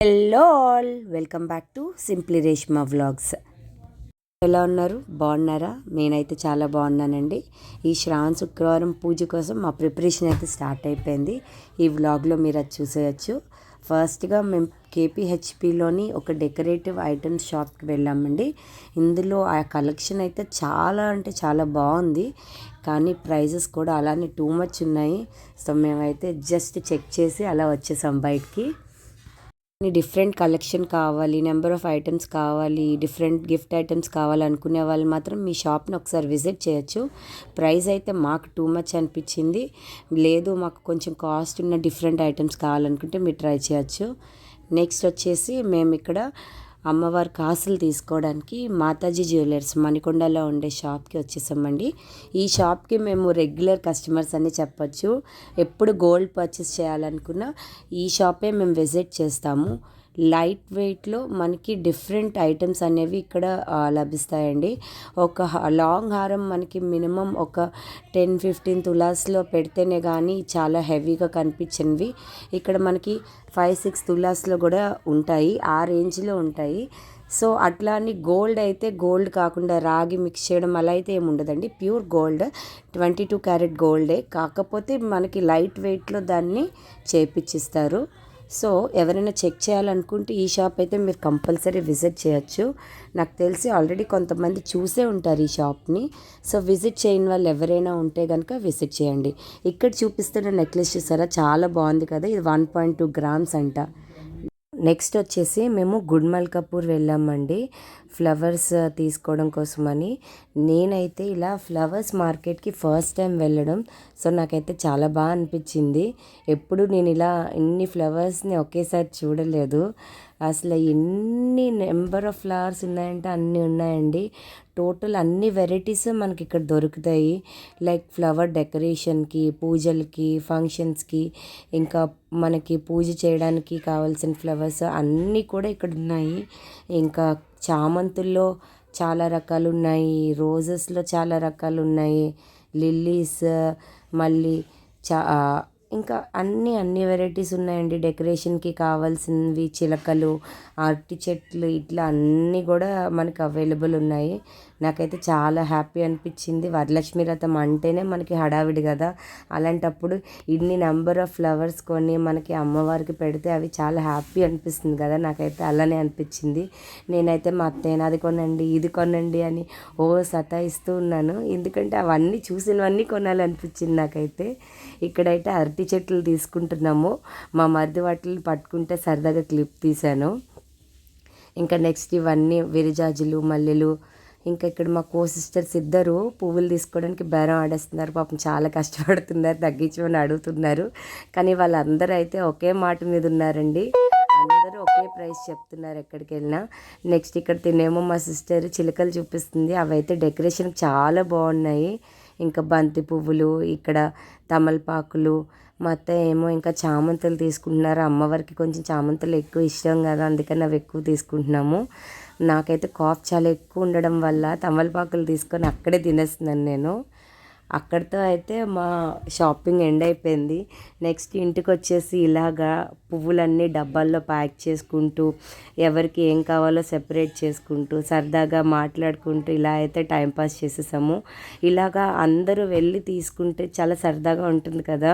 Hello all, welcome back to simply Reshma vlogs. ఎలా ఉన్నారు? బాగున్నారా? నేనైతే చాలా బాగున్నానండి. ఈ శ్రావణ శుక్రవారం పూజ కోసం మా ప్రిపరేషన్ అయితే స్టార్ట్ అయిపోయింది. ఈ వ్లాగ్లో మీరు అది చూసేయచ్చు. ఫస్ట్గా మేము కేపీహెచ్పిలోని ఒక డెకరేటివ్ ఐటమ్స్ షాప్కి వెళ్ళామండి. ఇందులో ఆ కలెక్షన్ అయితే చాలా అంటే చాలా బాగుంది, కానీ ప్రైజెస్ కూడా అలానే టూ మచ్ ఉన్నాయి. సో మేమైతే జస్ట్ చెక్ చేసి అలా వచ్చేసాం బయటికి. డిఫరెంట్ కలెక్షన్ కావాలి, నెంబర్ ఆఫ్ ఐటమ్స్ కావాలి, డిఫరెంట్ గిఫ్ట్ ఐటమ్స్ కావాలనుకునే వాళ్ళు మాత్రం మీ షాప్ని ఒకసారి విజిట్ చేయొచ్చు. ప్రైస్ అయితే మాకు టూ మచ్ అనిపించింది. లేదు మాకు కొంచెం కాస్ట్ ఉన్న డిఫరెంట్ ఐటమ్స్ కావాలనుకుంటే మీరు ట్రై చేయొచ్చు. నెక్స్ట్ వచ్చేసి మేము ఇక్కడ అమ్మవారి కాసులు తీసుకోవడానికి మాతాజీ జ్యువెలర్స్ మణికొండలో ఉండే షాప్కి వచ్చేసామండి. ఈ షాప్కి మేము రెగ్యులర్ కస్టమర్స్ అని చెప్పొచ్చు. ఎప్పుడు గోల్డ్ పర్చేస్ చేయాలనుకున్నా ఈ షాపే మేము విజిట్ చేస్తాము. లైట్ వెయిట్లో మనకి డిఫరెంట్ ఐటమ్స్ అనేవి ఇక్కడ లభిస్తాయండి. ఒక లాంగ్ హారం మనకి మినిమం ఒక 10-15 తులాస్లో పెడితేనే కానీ చాలా హెవీగా కనిపించినవి ఇక్కడ మనకి 5-6 తులాస్లో కూడా ఉంటాయి, ఆ రేంజ్లో ఉంటాయి. సో అట్లా అని గోల్డ్ అయితే గోల్డ్ కాకుండా రాగి మిక్స్ చేయడం అలా అయితే ఏమి ఉండదండి. ప్యూర్ గోల్డ్, 22 క్యారెట్ గోల్డే, కాకపోతే మనకి లైట్ వెయిట్లో దాన్ని చేపించిస్తారు. సో ఎవరైనా చెక్ చేయాలనుకుంటే ఈ షాప్ అయితే మీరు కంపల్సరీ విజిట్ చేయొచ్చు. నాకు తెలిసి ఆల్రెడీ కొంతమంది చూసే ఉంటారు ఈ షాప్ని. సో విజిట్ చేయని వాళ్ళు ఎవరైనా ఉంటే కనుక విజిట్ చేయండి. ఇక్కడ చూపిస్తున్న నెక్లెస్ చూసారా, చాలా బాగుంది కదా. ఇది 1.2 గ్రామ్స్ అంట. నెక్స్ట్ వచ్చేసి మేము గుడ్మల్కాపూర్ వెళ్ళామండి ఫ్లవర్స్ తీసుకోవడం కోసమని. నేనైతే ఇలా ఫ్లవర్స్ మార్కెట్కి ఫస్ట్ టైం వెళ్ళడం, సో నాకైతే చాలా బాగా అనిపించింది. ఎప్పుడు నేను ఇలా ఇన్ని ఫ్లవర్స్ని ఒకేసారి చూడలేదు. అసలు ఎన్ని నెంబర్ ఆఫ్ ఫ్లవర్స్ ఉన్నాయంటే అన్నీ ఉన్నాయండి. టోటల్ అన్ని వెరైటీస్ మనకి ఇక్కడ దొరుకుతాయి. లైక్ ఫ్లవర్ డెకరేషన్కి, పూజలకి, ఫంక్షన్స్కి, ఇంకా మనకి పూజ చేయడానికి కావాల్సిన ఫ్లవర్స్ అన్నీ కూడా ఇక్కడ ఉన్నాయి. ఇంకా చామంతుల్లో చాలా రకాలు ఉన్నాయి, రోజెస్లో చాలా రకాలు ఉన్నాయి, లిల్లీస్, మళ్ళీ ఇంకా అన్ని వెరైటీస్ ఉన్నాయండి. డెకరేషన్కి కావాల్సినవి చిలకలు, అరటి చెట్లు, ఇట్లా అన్నీ కూడా మనకి అవైలబుల్ ఉన్నాయి. నాకైతే చాలా హ్యాపీ అనిపించింది. వరలక్ష్మి వ్రతం అంటేనే మనకి హడావిడి కదా, అలాంటప్పుడు ఇన్ని నెంబర్ ఆఫ్ ఫ్లవర్స్ కొని మనకి అమ్మవారికి పెడితే అవి చాలా హ్యాపీ అనిపిస్తుంది కదా. నాకైతే అలానే అనిపించింది. నేనైతే మా అత్తయ్యని అది కొనండి ఇది కొనండి అని సతాయిస్తూ ఉన్నాను, ఎందుకంటే అవన్నీ చూసినవన్నీ కొనాలనిపించింది నాకైతే. ఇక్కడైతే అరటి చెట్లు తీసుకుంటున్నాము. మా మరిది వాటిని పట్టుకుంటే సరదాగా క్లిప్ తీశాను. ఇంకా నెక్స్ట్ ఇవన్నీ విరజాజులు, మల్లెలు. ఇంకా ఇక్కడ మా సిస్టర్స్ ఇద్దరు పువ్వులు తీసుకోవడానికి బేరం ఆడేస్తున్నారు. పాపం చాలా కష్టపడుతున్నారు, తగ్గించమని అడుగుతున్నారు. కానీ వాళ్ళందరూ అయితే ఒకే మాట మీద ఉన్నారండి. అందరూ ఒకే ప్రైస్ చెప్తున్నారు ఎక్కడికి వెళ్ళినా. నెక్స్ట్ ఇక్కడ తినేమో మా సిస్టర్ చిలకలు చూపిస్తుంది. అవైతే డెకరేషన్ చాలా బాగున్నాయి. ఇంకా బంతి పువ్వులు, ఇక్కడ తమలపాకులు. మా అత్తయ్య ఏమో ఇంకా చామంతులు తీసుకుంటున్నారు. అమ్మవారికి కొంచెం చామంతులు ఎక్కువ ఇష్టం కదా, అందుకని అవి ఎక్కువ తీసుకుంటున్నాము. నాకైతే కాఫ్ చాలా ఎక్కువ ఉండడం వల్ల తమలపాకులు తీసుకొని అక్కడే తినేస్తున్నాను నేను. అక్కడితో అయితే మా షాపింగ్ ఎండ్ అయిపోయింది. నెక్స్ట్ ఇంటికి వచ్చేసి ఇలాగా పువ్వులన్నీ డబ్బాల్లో ప్యాక్ చేసుకుంటూ, ఎవరికి ఏం కావాలో సెపరేట్ చేసుకుంటూ, సరదాగా మాట్లాడుకుంటూ ఇలా అయితే టైంపాస్ చేసేసాము. ఇలాగా అందరూ వెళ్ళి తీసుకుంటే చాలా సరదాగా ఉంటుంది కదా.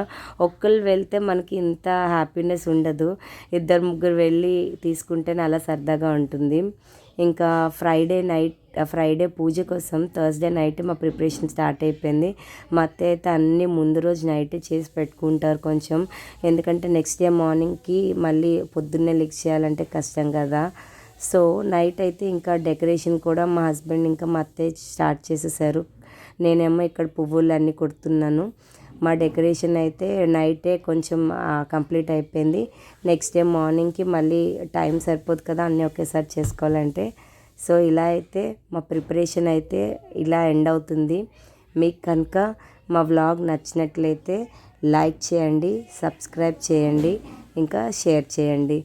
ఒక్కళ్ళు వెళ్తే మనకి ఇంత హ్యాపీనెస్ ఉండదు, ఇద్దరు ముగ్గురు వెళ్ళి తీసుకుంటేనే అలా సరదాగా ఉంటుంది. ఇంకా ఫ్రైడే పూజ కోసం థర్స్డే నైట్ మా ప్రిపరేషన్ స్టార్ట్ అయిపోయింది. మా అత్తయ్య అయితే అన్నీ ముందు రోజు నైటే చేసి పెట్టుకుంటారు కొంచెం, ఎందుకంటే నెక్స్ట్ డే మార్నింగ్కి మళ్ళీ పొద్దున్నే లిక్స్ చేయాలంటే కష్టం కదా. సో నైట్ అయితే ఇంకా డెకరేషన్ కూడా మా హస్బెండ్ ఇంకా మా అత్తయ్య స్టార్ట్ చేసేసారు. నేనేమో ఇక్కడ పువ్వులు అన్నీ కుడుతున్నాను. మా డెకరేషన్ అయితే నైటే కొంచెం కంప్లీట్ అయిపోయింది. నెక్స్ట్ డే మార్నింగ్కి మళ్ళీ టైం సరిపోదు కదా అన్నీ ఒకేసారి చేసుకోవాలంటే. సో ఇలా అయితే మా ప్రిపరేషన్ అయితే ఇలా ఎండ్ అవుతుంది. మీకు కనుక మా వ్లాగ్ నచ్చినట్లయితే లైక్ చేయండి, సబ్స్క్రైబ్ చేయండి, ఇంకా షేర్ చేయండి.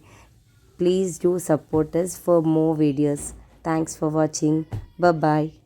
Please do support us for more videos. Thanks for watching. Bye bye.